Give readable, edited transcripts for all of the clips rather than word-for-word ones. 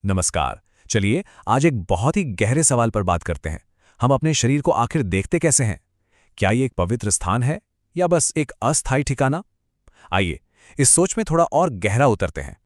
नमस्कार। चलिए आज एक बहुत ही गहरे सवाल पर बात करते हैं। हम अपने शरीर को आखिर देखते कैसे हैं? क्या ये एक पवित्र स्थान है या बस एक अस्थायी ठिकाना? आइए इस सोच में थोड़ा और गहरा उतरते हैं।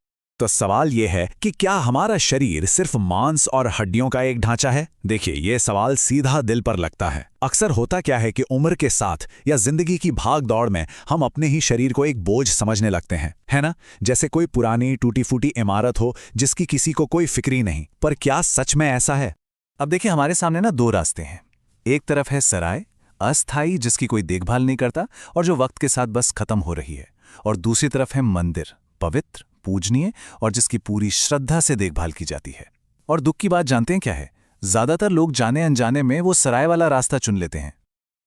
तो सवाल ये है कि क्या हमारा शरीर सिर्फ मांस और हड्डियों का एक ढांचा है? देखिए, ये सवाल सीधा दिल पर लगता है। अक्सर होता क्या है कि उम्र के साथ या जिंदगी की भाग दौड़ में हम अपने ही शरीर को एक बोझ समझने लगते हैं, है ना? जैसे कोई पुरानी टूटी फूटी इमारत हो जिसकी किसी को कोई फिक्र ही नहीं। पर क्या सच में ऐसा है? अब देखिए, हमारे सामने ना दो रास्ते हैं। एक तरफ है सराय, अस्थायी, जिसकी कोई देखभाल नहीं करता और जो वक्त के साथ बस खत्म हो रही है। और दूसरी तरफ है मंदिर, पवित्र, पूजनीय और जिसकी पूरी श्रद्धा से देखभाल की जाती है। और दुख की बात जानते हैं क्या है? ज्यादातर लोग जाने अनजाने में वो सराय वाला रास्ता चुन लेते हैं।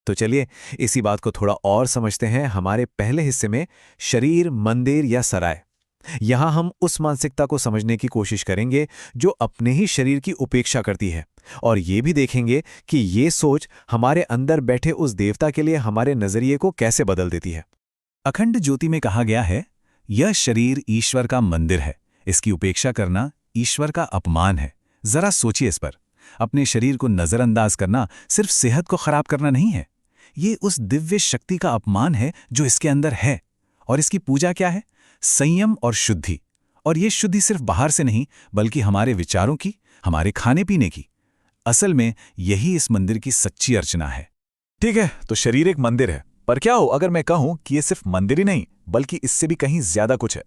तो चलिए इसी बात को थोड़ा और समझते हैं हमारे पहले हिस्से में, शरीर, मंदिर या सराय। यहां हम उस मानसिकता को समझने की कोशिश करेंगे जो अपने ही शरीर की उपेक्षा करती है, और ये भी देखेंगे कि ये सोच हमारे अंदर बैठे उस देवता के लिए हमारे नजरिए को कैसे बदल देती है। अखंड ज्योति में कहा गया है, यह शरीर ईश्वर का मंदिर है, इसकी उपेक्षा करना ईश्वर का अपमान है। जरा सोचिए इस पर। अपने शरीर को नजरअंदाज करना सिर्फ सेहत को खराब करना नहीं है, ये उस दिव्य शक्ति का अपमान है जो इसके अंदर है। और इसकी पूजा क्या है? संयम और शुद्धि। और ये शुद्धि सिर्फ बाहर से नहीं, बल्कि हमारे विचारों की, हमारे खाने पीने की। असल में यही इस मंदिर की सच्ची अर्चना है। ठीक है, तो शरीर एक मंदिर है, पर क्या हो अगर मैं कहूं कि ये सिर्फ मंदिर ही नहीं बल्कि इससे भी कहीं ज्यादा कुछ है?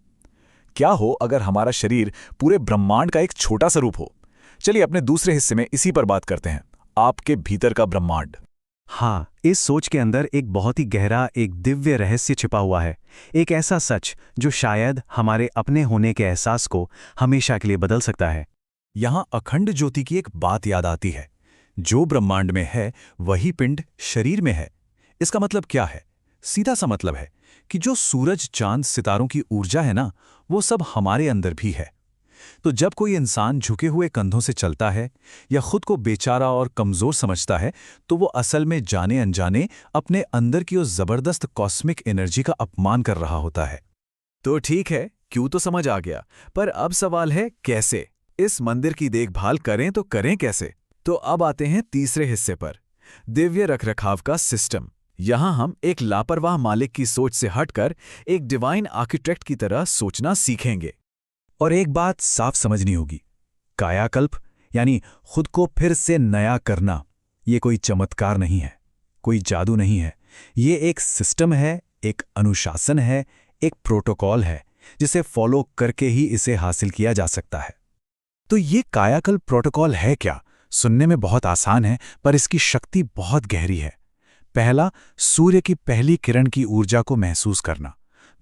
क्या हो अगर हमारा शरीर पूरे ब्रह्मांड का एक छोटा सा रूप हो? चलिए अपने दूसरे हिस्से में इसी पर बात करते हैं, आपके भीतर का ब्रह्मांड। हाँ, इस सोच के अंदर एक बहुत ही गहरा, एक दिव्य रहस्य छिपा हुआ है। एक ऐसा सच जो शायद हमारे अपने होने के एहसास को हमेशा के लिए बदल सकता है। यहां अखंड ज्योति की एक बात याद आती है, जो ब्रह्मांड में है वही पिंड शरीर में है। इसका मतलब क्या है? सीधा सा मतलब है कि जो सूरज, चांद, सितारों की ऊर्जा है ना, वो सब हमारे अंदर भी है। तो जब कोई इंसान झुके हुए कंधों से चलता है या खुद को बेचारा और कमजोर समझता है, तो वो असल में जाने अनजाने अपने अंदर की उस जबरदस्त कॉस्मिक एनर्जी का अपमान कर रहा होता है। तो ठीक है, क्यों तो समझ आ गया, पर अब सवाल है कैसे? इस मंदिर की देखभाल करें तो करें कैसे? तो अब आते हैं तीसरे हिस्से पर, दिव्य रखरखाव का सिस्टम। यहां हम एक लापरवाह मालिक की सोच से हटकर एक डिवाइन आर्किटेक्ट की तरह सोचना सीखेंगे। और एक बात साफ समझनी होगी, कायाकल्प यानी खुद को फिर से नया करना, ये कोई चमत्कार नहीं है, कोई जादू नहीं है। ये एक सिस्टम है, एक अनुशासन है, एक प्रोटोकॉल है, जिसे फॉलो करके ही इसे हासिल किया जा सकता है। तो ये कायाकल्प प्रोटोकॉल है क्या? सुनने में बहुत आसान है, पर इसकी शक्ति बहुत गहरी है। पहला, सूर्य की पहली किरण की ऊर्जा को महसूस करना।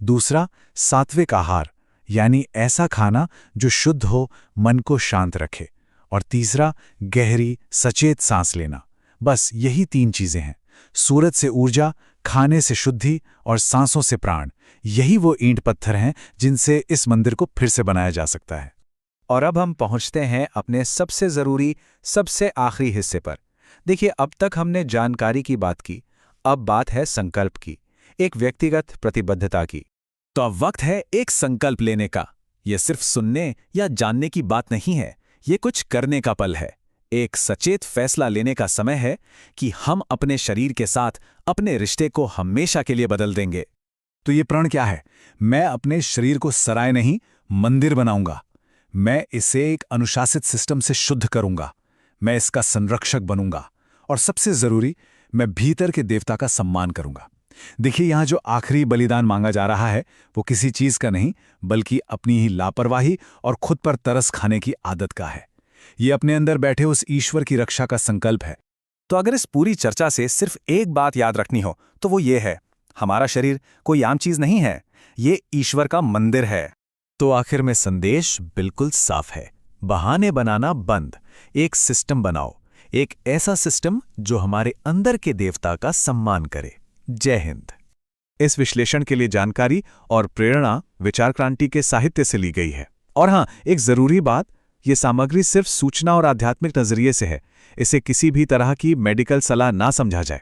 दूसरा, सात्विक आहार, यानी ऐसा खाना जो शुद्ध हो, मन को शांत रखे। और तीसरा, गहरी सचेत सांस लेना। बस यही तीन चीजें हैं। सूरज से ऊर्जा, खाने से शुद्धि और सांसों से प्राण। यही वो ईंट पत्थर हैं जिनसे इस मंदिर को फिर से बनाया जा सकता है। और अब हम पहुंचते हैं अपने सबसे जरूरी, सबसे आखिरी हिस्से पर। देखिए, अब तक हमने जानकारी की बात की, अब बात है संकल्प की, एक व्यक्तिगत प्रतिबद्धता की। तो अब वक्त है एक संकल्प लेने का। यह सिर्फ सुनने या जानने की बात नहीं है, ये कुछ करने का पल है। एक सचेत फैसला लेने का समय है कि हम अपने शरीर के साथ अपने रिश्ते को हमेशा के लिए बदल देंगे। तो ये प्रण क्या है? मैं अपने शरीर को सराय नहीं, मंदिर बनाऊंगा। मैं इसे एक अनुशासित सिस्टम से शुद्ध करूंगा। मैं इसका संरक्षक बनूंगा। और सबसे जरूरी, मैं भीतर के देवता का सम्मान करूंगा। देखिए, यहां जो आखिरी बलिदान मांगा जा रहा है वो किसी चीज का नहीं, बल्कि अपनी ही लापरवाही और खुद पर तरस खाने की आदत का है। ये अपने अंदर बैठे उस ईश्वर की रक्षा का संकल्प है। तो अगर इस पूरी चर्चा से सिर्फ एक बात याद रखनी हो तो वो ये है, हमारा शरीर कोई आम चीज नहीं है, ये ईश्वर का मंदिर है। तो आखिर में संदेश बिल्कुल साफ है, बहाने बनाना बंद, एक सिस्टम बनाओ, एक ऐसा सिस्टम जो हमारे अंदर के देवता का सम्मान करे। जय हिंद। इस विश्लेषण के लिए जानकारी और प्रेरणा विचार क्रांति के साहित्य से ली गई है। और हां, एक जरूरी बात, ये सामग्री सिर्फ सूचना और आध्यात्मिक नजरिए से है, इसे किसी भी तरह की मेडिकल सलाह ना समझा जाए।